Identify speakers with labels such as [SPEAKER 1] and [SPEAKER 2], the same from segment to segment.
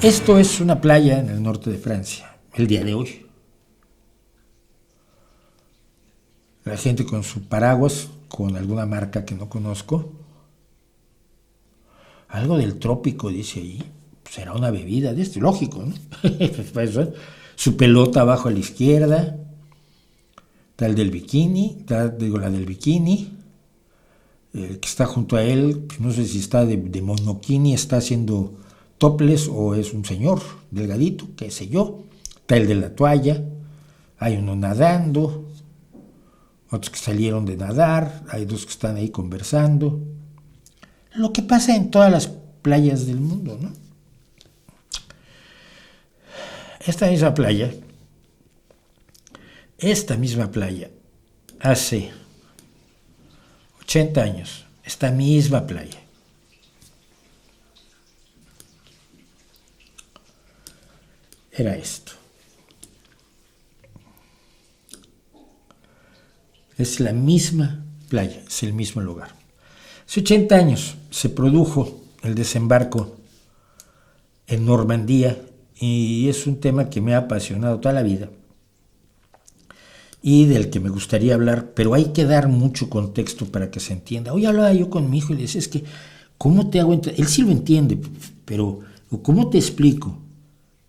[SPEAKER 1] Esto es una playa en el norte de Francia, el día de hoy. La gente con su paraguas, con alguna marca que no conozco. Algo del trópico, dice ahí. Será una bebida de esto, lógico, ¿no? Su pelota abajo a la izquierda. Tal del bikini, la del bikini. El que está junto a él, pues no sé si está de monokini, está haciendo topless o es un señor delgadito, qué sé yo. Está el de la toalla. Hay uno nadando. Otros que salieron de nadar, hay dos que están ahí conversando. Lo que pasa en todas las playas del mundo, ¿no? Esta misma playa, hace 80 años, esta misma playa, era esto. Es la misma playa, es el mismo lugar. Hace 80 años se produjo el desembarco en Normandía y es un tema que me ha apasionado toda la vida y del que me gustaría hablar, pero hay que dar mucho contexto para que se entienda. Hoy hablaba yo con mi hijo y le decía, es que, ¿cómo te hago entender? Él sí lo entiende, pero ¿cómo te explico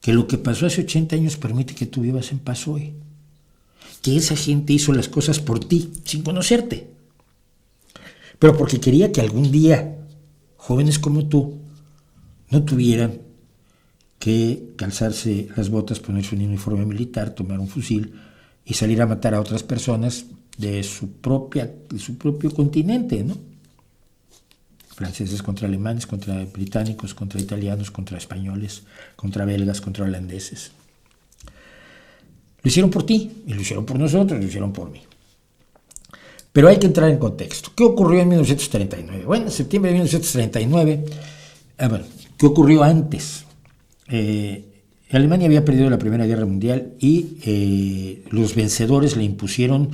[SPEAKER 1] que lo que pasó hace 80 años permite que tú vivas en paz hoy? Que esa gente hizo las cosas por ti, sin conocerte. Pero porque quería que algún día jóvenes como tú no tuvieran que calzarse las botas, ponerse un uniforme militar, tomar un fusil y salir a matar a otras personas de su propio continente, ¿no? Franceses contra alemanes, contra británicos, contra italianos, contra españoles, contra belgas, contra holandeses. Lo hicieron por ti, y lo hicieron por nosotros, lo hicieron por mí. Pero hay que entrar en contexto. ¿Qué ocurrió en 1939? Bueno, en septiembre de 1939, ¿qué ocurrió antes? Alemania había perdido la Primera Guerra Mundial y los vencedores le impusieron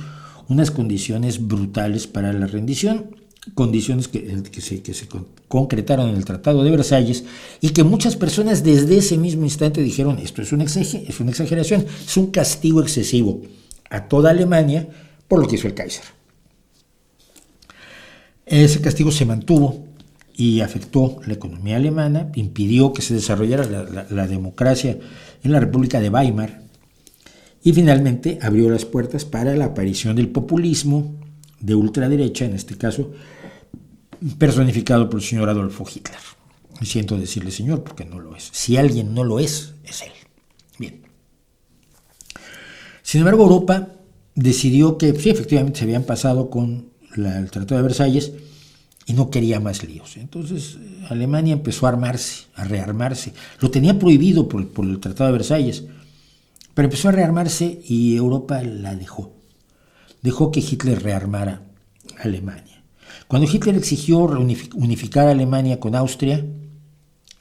[SPEAKER 1] unas condiciones brutales para la rendición, condiciones que se concretaron en el Tratado de Versalles y que muchas personas desde ese mismo instante dijeron, esto es una exageración, es un castigo excesivo a toda Alemania por lo que hizo el Kaiser. Ese castigo se mantuvo y afectó la economía alemana, impidió que se desarrollara la democracia en la República de Weimar y finalmente abrió las puertas para la aparición del populismo de ultraderecha, en este caso personificado por el señor Adolfo Hitler. Y siento decirle señor porque no lo es. Si alguien no lo es él. Bien. Sin embargo, Europa decidió que sí, efectivamente se habían pasado con el Tratado de Versalles y no quería más líos. Entonces Alemania empezó a rearmarse. Lo tenía prohibido por el Tratado de Versalles, pero empezó a rearmarse y Europa la dejó. Dejó que Hitler rearmara Alemania. Cuando Hitler exigió unificar a Alemania con Austria,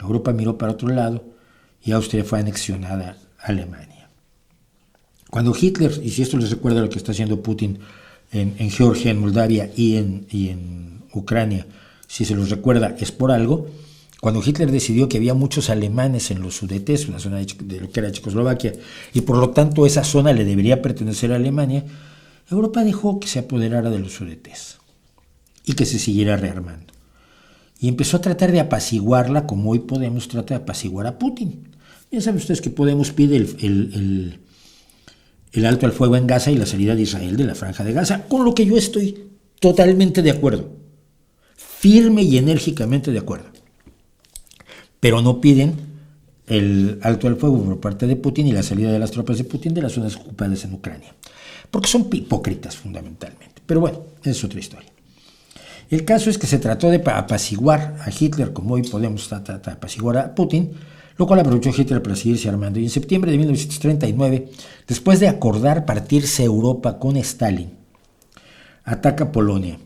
[SPEAKER 1] Europa miró para otro lado y Austria fue anexionada a Alemania. Cuando Hitler, y si esto les recuerda lo que está haciendo Putin en Georgia, en Moldavia y en Ucrania, si se los recuerda es por algo, cuando Hitler decidió que había muchos alemanes en los Sudetes, una zona de lo que era Checoslovaquia, y por lo tanto esa zona le debería pertenecer a Alemania, Europa dejó que se apoderara de los Sudetes y que se siguiera rearmando. Y empezó a tratar de apaciguarla como hoy Podemos trata de apaciguar a Putin. Ya saben ustedes que Podemos pide el alto al fuego en Gaza y la salida de Israel de la Franja de Gaza, con lo que yo estoy totalmente de acuerdo, firme y enérgicamente de acuerdo. Pero no piden el alto al fuego por parte de Putin y la salida de las tropas de Putin de las zonas ocupadas en Ucrania, porque son hipócritas fundamentalmente. Pero bueno, es otra historia. El caso es que se trató de apaciguar a Hitler, como hoy Podemos tratar de apaciguar a Putin, lo cual aprovechó Hitler para seguirse armando. Y en septiembre de 1939, después de acordar partirse Europa con Stalin, ataca Polonia.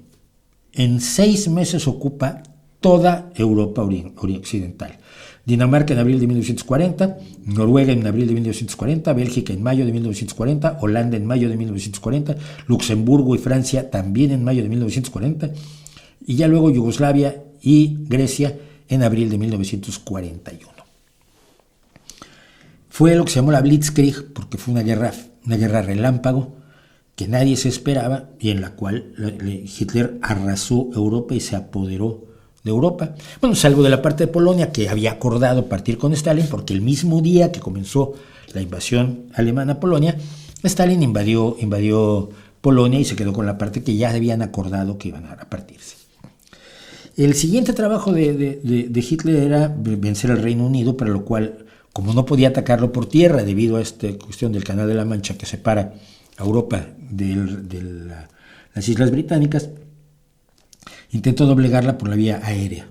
[SPEAKER 1] En 6 meses ocupa toda Europa occidental. Dinamarca en abril de 1940, Noruega en abril de 1940, Bélgica en mayo de 1940, Holanda en mayo de 1940, Luxemburgo y Francia también en mayo de 1940, y ya luego Yugoslavia y Grecia en abril de 1941. Fue lo que se llamó la Blitzkrieg, porque fue una guerra relámpago que nadie se esperaba y en la cual Hitler arrasó Europa y se apoderó de Europa. Bueno, salvo de la parte de Polonia, que había acordado partir con Stalin, porque el mismo día que comenzó la invasión alemana a Polonia, Stalin invadió Polonia y se quedó con la parte que ya habían acordado que iban a partirse. El siguiente trabajo de Hitler era vencer al Reino Unido, para lo cual, como no podía atacarlo por tierra debido a esta cuestión del Canal de la Mancha que separa a Europa de las Islas Británicas, intentó doblegarla por la vía aérea.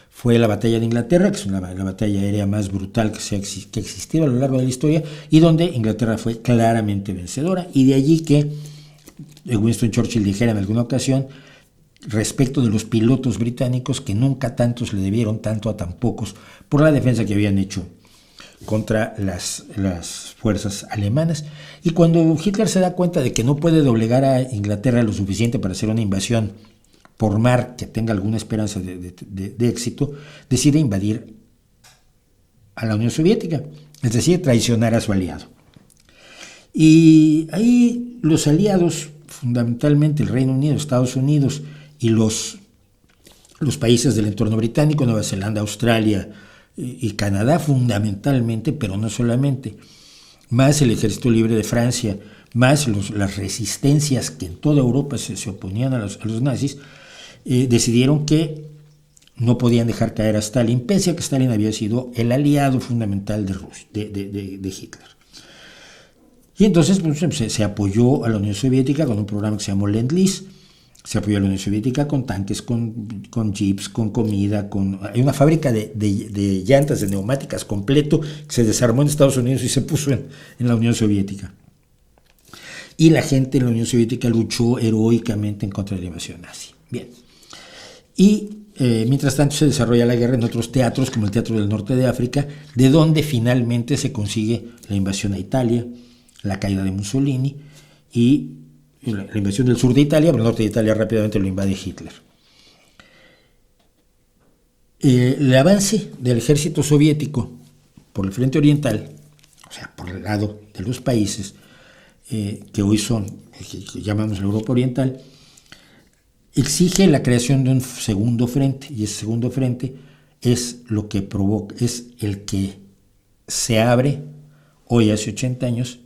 [SPEAKER 1] Fue la batalla de Inglaterra, que es la batalla aérea más brutal que existió a lo largo de la historia, y donde Inglaterra fue claramente vencedora, y de allí que Winston Churchill dijera en alguna ocasión respecto de los pilotos británicos que nunca tantos le debieron tanto a tan pocos por la defensa que habían hecho contra las fuerzas alemanas. Y cuando Hitler se da cuenta de que no puede doblegar a Inglaterra lo suficiente para hacer una invasión por mar que tenga alguna esperanza de éxito, decide invadir a la Unión Soviética, es decir, traicionar a su aliado. Y ahí los aliados, fundamentalmente el Reino Unido, Estados Unidos y los países del entorno británico, Nueva Zelanda, Australia y Canadá fundamentalmente, pero no solamente, más el Ejército Libre de Francia, más las resistencias que en toda Europa se oponían a los nazis, decidieron que no podían dejar caer a Stalin, pese a que Stalin había sido el aliado fundamental de Hitler. Y entonces pues, se apoyó a la Unión Soviética con un programa que se llamó Lend-Lease. Se apoyó a la Unión Soviética con tanques, con jeeps, con comida, hay una fábrica de llantas, de neumáticas completo, que se desarmó en Estados Unidos y se puso en la Unión Soviética. Y la gente en la Unión Soviética luchó heroicamente en contra de la invasión nazi. Bien. Y mientras tanto se desarrolla la guerra en otros teatros, como el Teatro del Norte de África, de donde finalmente se consigue la invasión a Italia, la caída de Mussolini y la invasión del sur de Italia, pero el norte de Italia rápidamente lo invade Hitler. El avance del ejército soviético por el frente oriental, o sea, por el lado de los países que hoy son, que llamamos la Europa Oriental, exige la creación de un segundo frente, y ese segundo frente es lo que provoca, es el que se abre hoy hace 80 años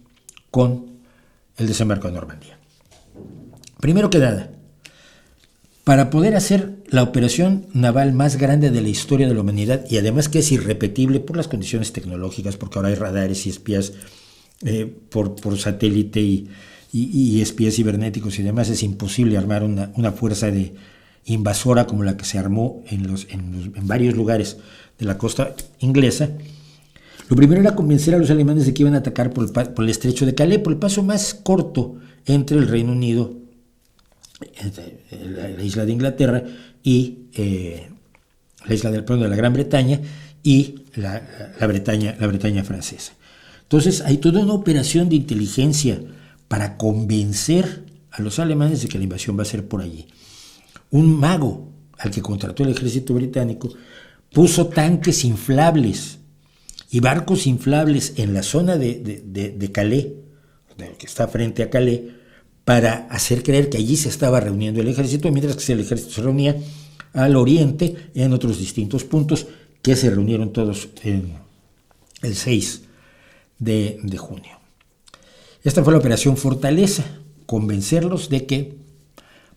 [SPEAKER 1] con el desembarco de Normandía. Primero que nada, para poder hacer la operación naval más grande de la historia de la humanidad, y además que es irrepetible por las condiciones tecnológicas, porque ahora hay radares y espías por satélite y espías cibernéticos y demás, es imposible armar una fuerza invasora como la que se armó en varios lugares de la costa inglesa. Lo primero era convencer a los alemanes de que iban a atacar por el estrecho de Calais, por el paso más corto entre el Reino Unido, la isla de Inglaterra, y la isla de la Gran Bretaña y la Bretaña francesa. Entonces hay toda una operación de inteligencia para convencer a los alemanes de que la invasión va a ser por allí. Un mago al que contrató el ejército británico puso tanques inflables y barcos inflables en la zona de Calais, que está frente a Calais, para hacer creer que allí se estaba reuniendo el ejército, mientras que el ejército se reunía al oriente en otros distintos puntos, que se reunieron todos el 6 de junio. Esta fue la operación Fortaleza, convencerlos de que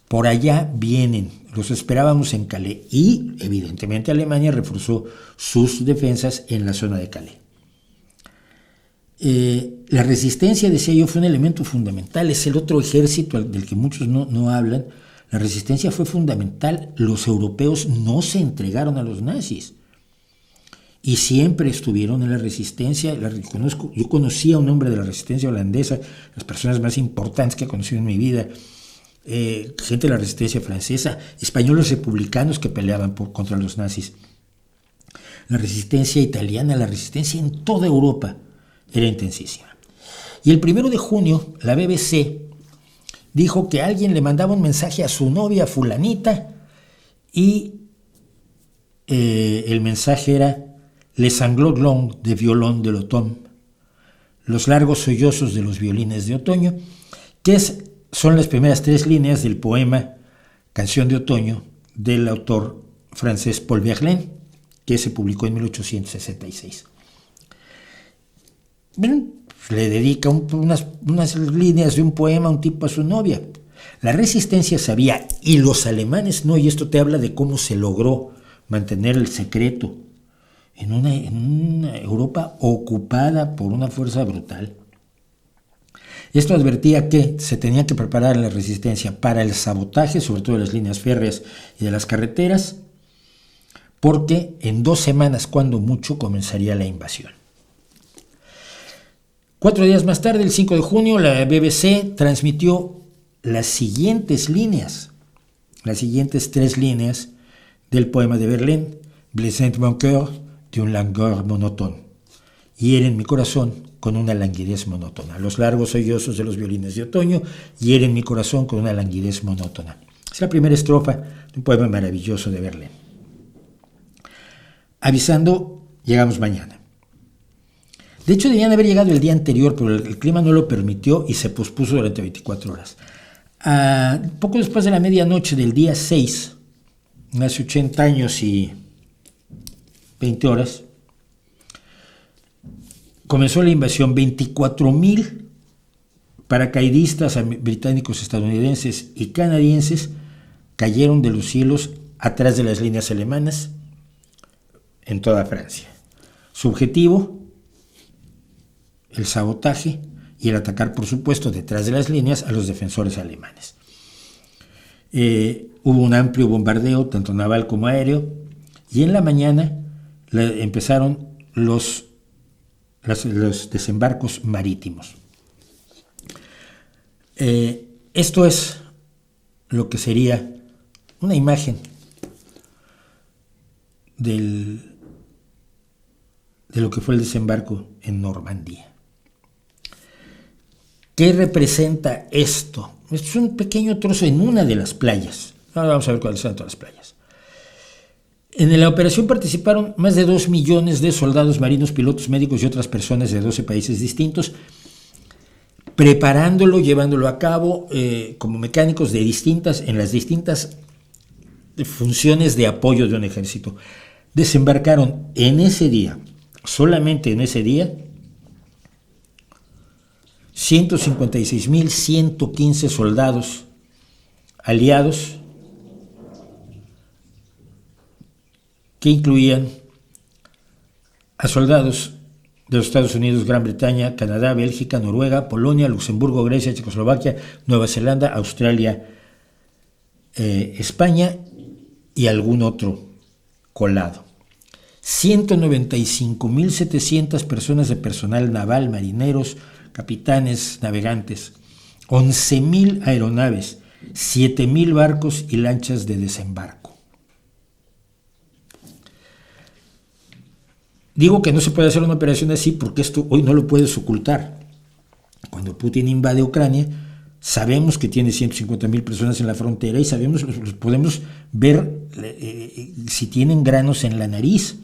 [SPEAKER 1] por allá vienen, los esperábamos en Calais, y evidentemente Alemania reforzó sus defensas en la zona de Calais. La resistencia, decía yo, fue un elemento fundamental, es el otro ejército del que muchos no hablan. La resistencia fue fundamental, los europeos no se entregaron a los nazis y siempre estuvieron en la resistencia. Yo conocí a un hombre de la resistencia holandesa, las personas más importantes que he conocido en mi vida, gente de la resistencia francesa, españoles republicanos que peleaban contra los nazis. La resistencia italiana, la resistencia en toda Europa era intensísima. Y el 1 de junio la BBC dijo que alguien le mandaba un mensaje a su novia fulanita y el mensaje era: Les sanglots longs de violon de l'automne los largos sollozos de los violines de otoño, son las primeras 3 líneas del poema Canción de Otoño del autor francés Paul Verlaine, que se publicó en 1866. Bueno, le dedica unas líneas de un poema a un tipo a su novia. La resistencia sabía, y los alemanes no, y esto te habla de cómo se logró mantener el secreto en una Europa ocupada por una fuerza brutal. Esto advertía que se tenía que preparar la resistencia para el sabotaje, sobre todo de las líneas férreas y de las carreteras, porque en 2 semanas, cuando mucho, comenzaría la invasión. 4 días más tarde, el 5 de junio, la BBC transmitió las siguientes 3 líneas del poema de Verlaine, Blessent mon cœur d'une langueur monotone. Hieren mi corazón con una languidez monótona. Los largos sollozos de los violines de otoño hieren mi corazón con una languidez monótona. Es la primera estrofa de un poema maravilloso de Verlaine. Avisando, llegamos mañana. De hecho, debían haber llegado el día anterior, pero el clima no lo permitió y se pospuso durante 24 horas. Poco después de la medianoche del día 6, hace 80 años y 20 horas, comenzó la invasión. 24,000 paracaidistas británicos, estadounidenses y canadienses cayeron de los cielos atrás de las líneas alemanas en toda Francia. Su objetivo, el sabotaje y el atacar, por supuesto, detrás de las líneas a los defensores alemanes. Hubo un amplio bombardeo, tanto naval como aéreo, y en la mañana empezaron los desembarcos marítimos. Esto es lo que sería una imagen de lo que fue el desembarco en Normandía. ¿Qué representa esto? Esto es un pequeño trozo en una de las playas. Ahora vamos a ver cuáles son todas las playas. En la operación participaron más de 2 millones de soldados, marinos, pilotos, médicos y otras personas de 12 países distintos, preparándolo, llevándolo a cabo como mecánicos en las distintas funciones de apoyo de un ejército. Desembarcaron en ese día, solamente en ese día, 156,115 soldados aliados, que incluían a soldados de los Estados Unidos, Gran Bretaña, Canadá, Bélgica, Noruega, Polonia, Luxemburgo, Grecia, Checoslovaquia, Nueva Zelanda, Australia, España y algún otro colado. 195,700 personas de personal naval, marineros, capitanes, navegantes, 11,000 aeronaves, 7,000 barcos y lanchas de desembarco. Digo que no se puede hacer una operación así porque esto hoy no lo puedes ocultar. Cuando Putin invade Ucrania, sabemos que tiene 150,000 personas en la frontera y podemos ver si tienen granos en la nariz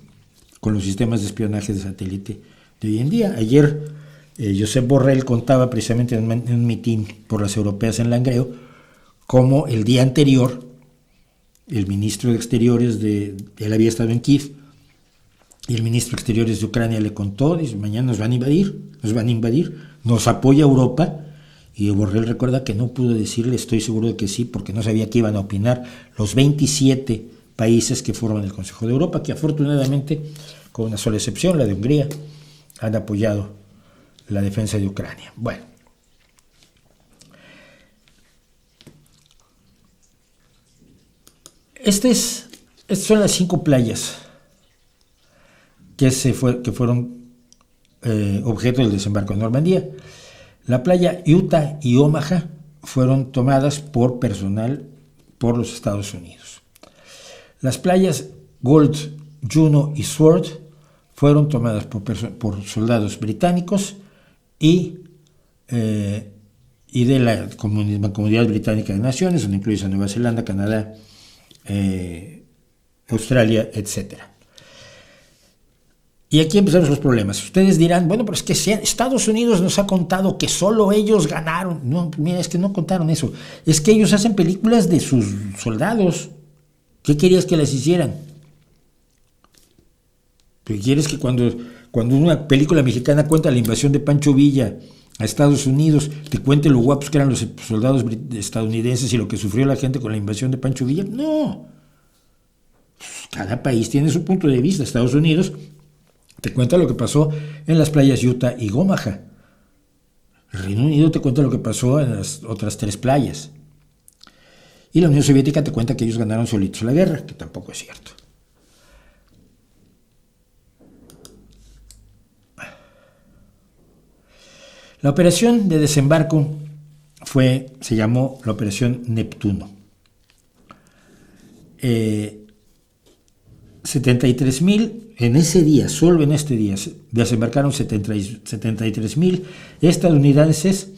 [SPEAKER 1] con los sistemas de espionaje de satélite de hoy en día. Ayer Josep Borrell contaba precisamente en un mitin por las europeas en Langreo cómo el día anterior el ministro de Exteriores él había estado en Kiev y el ministro de Exteriores de Ucrania le contó, dice, mañana nos van a invadir, nos apoya Europa, y Borrell recuerda que no pudo decirle, estoy seguro de que sí, porque no sabía que iban a opinar los 27 países que forman el Consejo de Europa, que afortunadamente, con una sola excepción, la de Hungría, han apoyado la defensa de Ucrania. Bueno, estas son las 5 playas que fueron objeto del desembarco en Normandía. La playa Utah y Omaha fueron tomadas por personal por los Estados Unidos. Las playas Gold, Juno y Sword fueron tomadas por soldados británicos y de la Comunidad Británica de Naciones, donde incluye a Nueva Zelanda, Canadá, Australia, etc. Y aquí empezamos los problemas. Ustedes dirán, bueno, pero es que Estados Unidos nos ha contado que solo ellos ganaron. No, mira, es que no contaron eso. Es que ellos hacen películas de sus soldados. ¿Qué querías que las hicieran? ¿Qué quieres que cuando una película mexicana cuenta la invasión de Pancho Villa a Estados Unidos, te cuente lo guapos que eran los soldados estadounidenses y lo que sufrió la gente con la invasión de Pancho Villa? No. Cada país tiene su punto de vista. Estados Unidos te cuenta lo que pasó en las playas Utah y Omaha. El Reino Unido te cuenta lo que pasó en las otras 3 playas. Y la Unión Soviética te cuenta que ellos ganaron solitos la guerra, que tampoco es cierto. La operación de desembarco se llamó la Operación Neptuno. 73,000 en ese día, solo en este día, desembarcaron 73,000 estadounidenses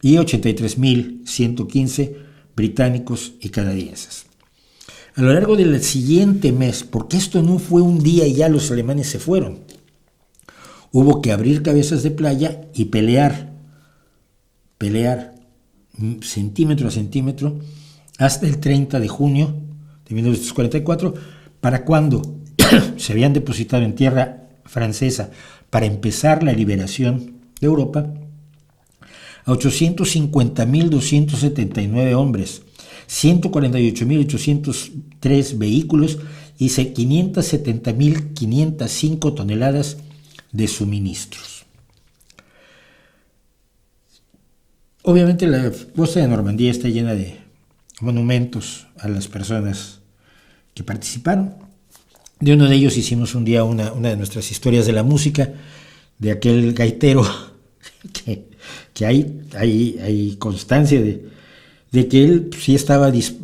[SPEAKER 1] y 83,115 británicos y canadienses. A lo largo del siguiente mes, porque esto no fue un día y ya los alemanes se fueron, hubo que abrir cabezas de playa y pelear centímetro a centímetro hasta el 30 de junio de 1944, para cuando se habían depositado en tierra francesa para empezar la liberación de Europa a 850,279 hombres, 148,803 vehículos y 570,505 toneladas de suministros. Obviamente la costa de Normandía está llena de monumentos a las personas que participaron. De uno de ellos hicimos un día una de nuestras historias de la música, de aquel gaitero que hay constancia de que él sí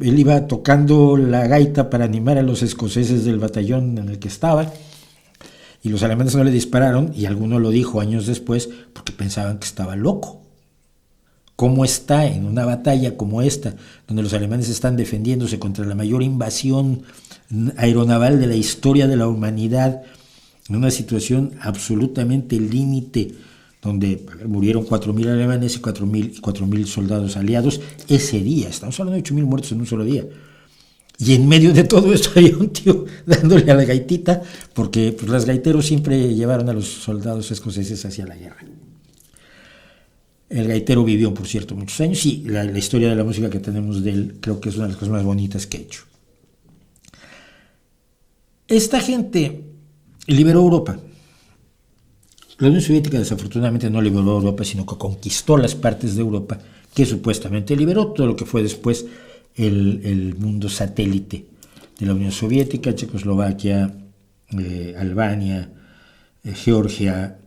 [SPEAKER 1] él iba tocando la gaita para animar a los escoceses del batallón en el que estaba, y los alemanes no le dispararon, y alguno lo dijo años después porque pensaban que estaba loco. ¿Cómo está en una batalla como esta, donde los alemanes están defendiéndose contra la mayor invasión aeronaval de la historia de la humanidad, en una situación absolutamente límite, donde murieron 4,000 alemanes y 4,000 soldados aliados ese día? Estamos hablando de 8,000 muertos en un solo día. Y en medio de todo esto había un tío dándole a la gaitita, porque pues, los gaiteros siempre llevaron a los soldados escoceses hacia la guerra. El gaitero vivió, por cierto, muchos años, y la historia de la música que tenemos de él creo que es una de las cosas más bonitas que he hecho. Esta gente liberó Europa. La Unión Soviética desafortunadamente no liberó Europa, sino que conquistó las partes de Europa que supuestamente liberó, todo lo que fue después el mundo satélite de la Unión Soviética: Checoslovaquia, Albania, Georgia.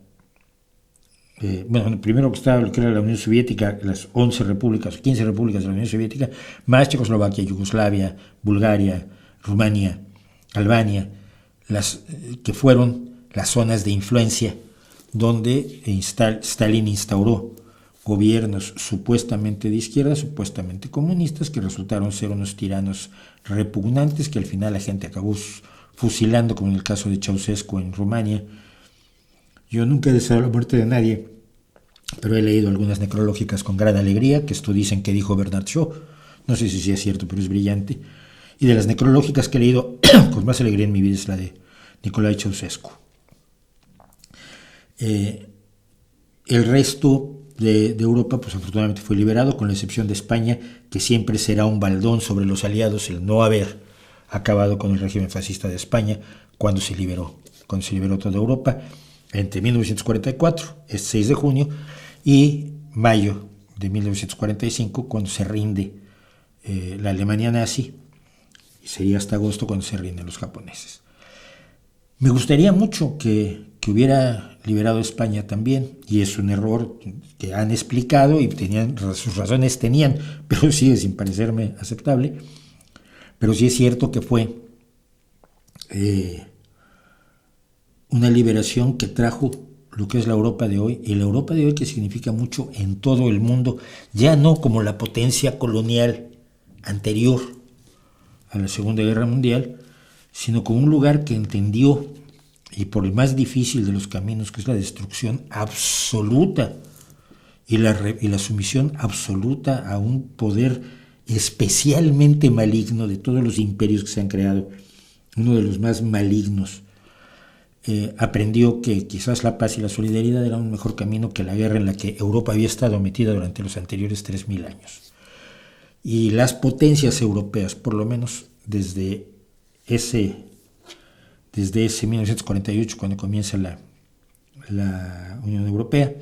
[SPEAKER 1] Primero que estaba lo que era la Unión Soviética, las 11 repúblicas, 15 repúblicas de la Unión Soviética, más Checoslovaquia, Yugoslavia, Bulgaria, Rumania, Albania, las que fueron las zonas de influencia donde Stalin instauró gobiernos supuestamente de izquierda, supuestamente comunistas, que resultaron ser unos tiranos repugnantes, que al final la gente acabó fusilando, como en el caso de Ceausescu en Rumania. Yo nunca he deseado la muerte de nadie, pero he leído algunas necrológicas con gran alegría, que esto dicen que dijo Bernard Shaw. No sé si es cierto, pero es brillante. Y de las necrológicas que he leído con más alegría en mi vida es la de Nicolae Ceausescu. El resto de Europa, pues afortunadamente fue liberado, con la excepción de España, que siempre será un baldón sobre los aliados el no haber acabado con el régimen fascista de España cuando se liberó toda Europa, entre 1944, el 6 de junio, y mayo de 1945, cuando se rinde la Alemania nazi, y sería hasta agosto cuando se rinden los japoneses. Me gustaría mucho que hubiera liberado España también, y es un error que han explicado y sus razones tenían, pero sigue sin parecerme aceptable. Pero sí es cierto que fue una liberación que trajo lo que es la Europa de hoy, y la Europa de hoy que significa mucho en todo el mundo, ya no como la potencia colonial anterior a la Segunda Guerra Mundial, sino como un lugar que entendió y por el más difícil de los caminos, que es la destrucción absoluta y la sumisión absoluta a un poder especialmente maligno de todos los imperios que se han creado, uno de los más malignos, aprendió que quizás la paz y la solidaridad eran un mejor camino que la guerra en la que Europa había estado metida durante los anteriores 3.000 años. Y las potencias europeas, por lo menos desde ese 1948, cuando comienza la Unión Europea,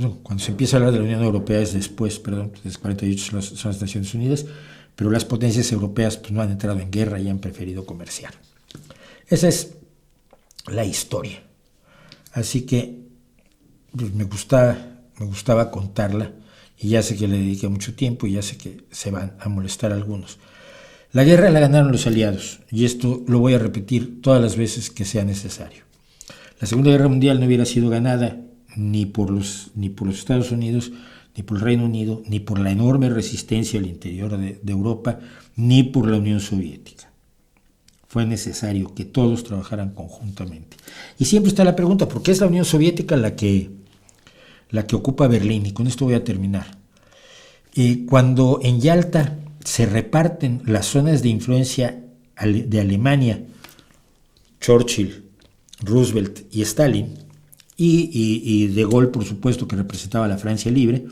[SPEAKER 1] no, cuando se empieza a hablar de la Unión Europea es después, perdón, desde 48 son las Naciones Unidas, pero las potencias europeas pues, no han entrado en guerra y han preferido comerciar. Esa es la historia. Así que pues, me gustaba contarla, y ya sé que le dediqué mucho tiempo y ya sé que se van a molestar algunos. La guerra la ganaron los aliados, y esto lo voy a repetir todas las veces que sea necesario. La Segunda Guerra Mundial no hubiera sido ganada ni por los Estados Unidos, ni por el Reino Unido, ni por la enorme resistencia al interior de Europa, ni por la Unión Soviética. Fue necesario que todos trabajaran conjuntamente. Y siempre está la pregunta, ¿por qué es la Unión Soviética la que ocupa Berlín? Y con esto voy a terminar. Cuando en Yalta se reparten las zonas de influencia de Alemania, Churchill, Roosevelt y Stalin, y De Gaulle, por supuesto, que representaba a la Francia libre,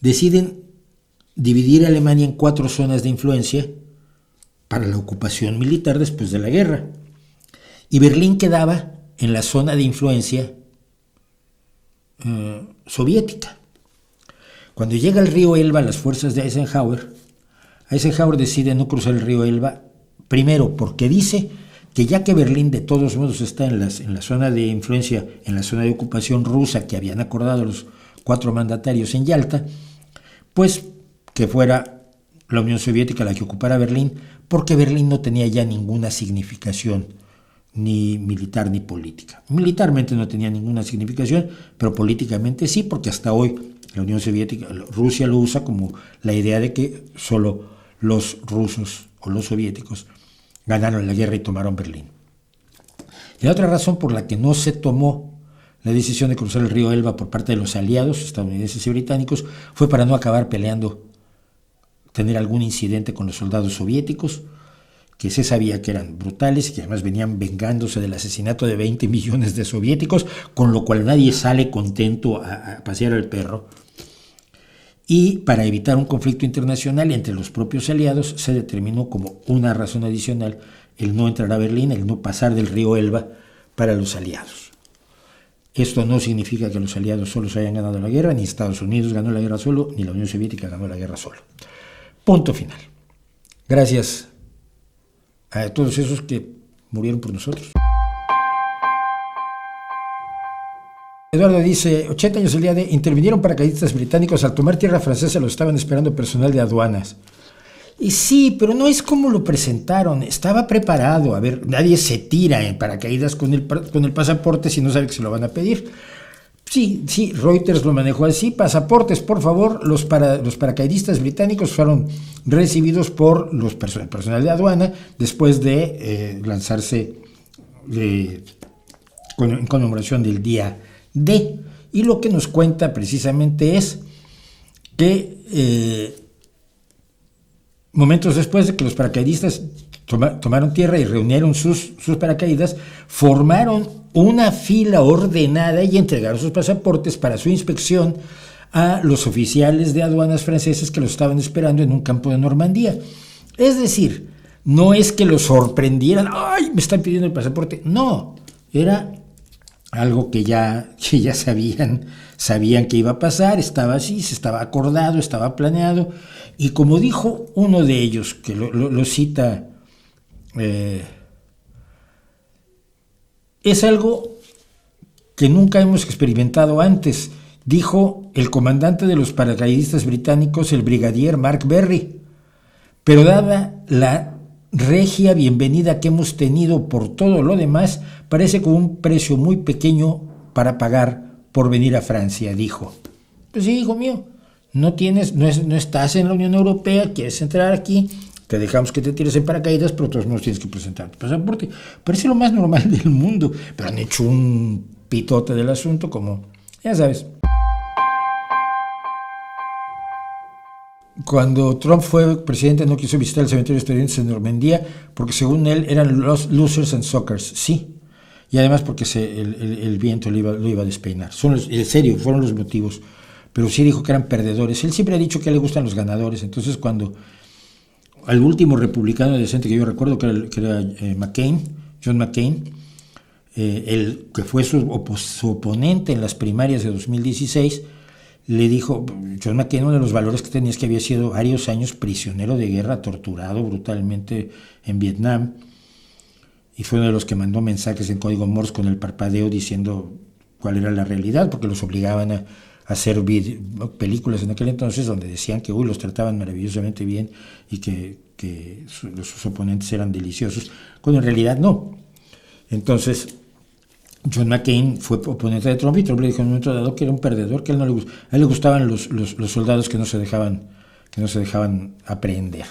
[SPEAKER 1] deciden dividir a Alemania en 4 zonas de influencia para la ocupación militar después de la guerra. Y Berlín quedaba en la zona de influencia soviética. Cuando llega el río Elba, las fuerzas de Eisenhower decide no cruzar el río Elba, primero porque dice que ya que Berlín de todos modos está en la zona de influencia, en la zona de ocupación rusa que habían acordado los 4 mandatarios en Yalta, pues que fuera la Unión Soviética la que ocupara Berlín, porque Berlín no tenía ya ninguna significación ni militar ni política. Militarmente no tenía ninguna significación, pero políticamente sí, porque hasta hoy la Unión Soviética, Rusia lo usa como la idea de que solo los rusos o los soviéticos ganaron la guerra y tomaron Berlín. Y la otra razón por la que no se tomó la decisión de cruzar el río Elba por parte de los aliados estadounidenses y británicos fue para no acabar peleando, tener algún incidente con los soldados soviéticos, que se sabía que eran brutales y que además venían vengándose del asesinato de 20 millones de soviéticos, con lo cual nadie sale contento a pasear al perro. Y para evitar un conflicto internacional entre los propios aliados, se determinó como una razón adicional el no entrar a Berlín, el no pasar del río Elba para los aliados. Esto no significa que los aliados solos hayan ganado la guerra, ni Estados Unidos ganó la guerra solo, ni la Unión Soviética ganó la guerra solo. Punto final. Gracias a todos esos que murieron por nosotros. Eduardo dice, 80 años el día de intervinieron paracaidistas británicos al tomar tierra francesa, lo estaban esperando personal de aduanas. Y sí, pero no es como lo presentaron, estaba preparado. A ver, nadie se tira en paracaídas con el pasaporte si no sabe que se lo van a pedir. Sí, Reuters lo manejó así, pasaportes, por favor. Los paracaidistas británicos fueron recibidos por el personal de aduana después de lanzarse en conmemoración del día D. Y lo que nos cuenta precisamente es que momentos después de que los paracaidistas tomaron tierra y reunieron sus paracaídas, formaron una fila ordenada y entregaron sus pasaportes para su inspección a los oficiales de aduanas franceses que los estaban esperando en un campo de Normandía. Es decir, no es que los sorprendieran, ¡ay, me están pidiendo el pasaporte! No, era algo que ya sabían que iba a pasar, estaba así, se estaba acordado, estaba planeado, y como dijo uno de ellos, que lo cita, es algo que nunca hemos experimentado antes, dijo el comandante de los paracaidistas británicos, el brigadier Mark Berry, pero dada la regia bienvenida que hemos tenido por todo lo demás, parece como un precio muy pequeño para pagar por venir a Francia, dijo. Pues sí, hijo mío, no estás en la Unión Europea, quieres entrar aquí, te dejamos que te tires en paracaídas, pero todos modos tienes que presentar tu pasaporte. Parece lo más normal del mundo, pero han hecho un pitote del asunto, como, ya sabes. Cuando Trump fue presidente no quiso visitar el cementerio de estudiantes en Normandía porque según él eran los losers and suckers, sí, y además porque el viento lo iba a despeinar. En serio, fueron los motivos, pero sí dijo que eran perdedores. Él siempre ha dicho que le gustan los ganadores, entonces cuando al último republicano decente que yo recuerdo, que era John McCain, el que fue su oponente en las primarias de 2016, le dijo, John McCain, uno de los valores que tenía es que había sido varios años prisionero de guerra, torturado brutalmente en Vietnam, y fue uno de los que mandó mensajes en código Morse con el parpadeo diciendo cuál era la realidad, porque los obligaban a hacer películas en aquel entonces donde decían que los trataban maravillosamente bien y que sus oponentes eran deliciosos, cuando en realidad no. Entonces John McCain fue oponente de Trump y Trump le dijo en un momento dado que era un perdedor, que a él le gustaban los soldados que no se dejaban aprehender.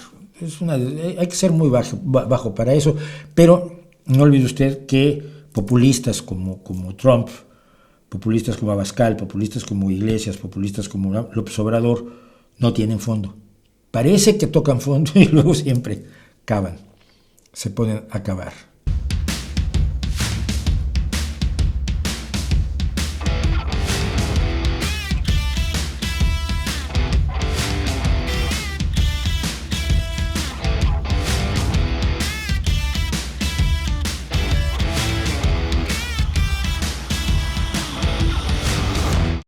[SPEAKER 1] Hay que ser muy bajo para eso, pero no olvide usted que populistas como Trump, populistas como Abascal, populistas como Iglesias, populistas como López Obrador, no tienen fondo. Parece que tocan fondo y luego siempre cavan, se ponen a cavar.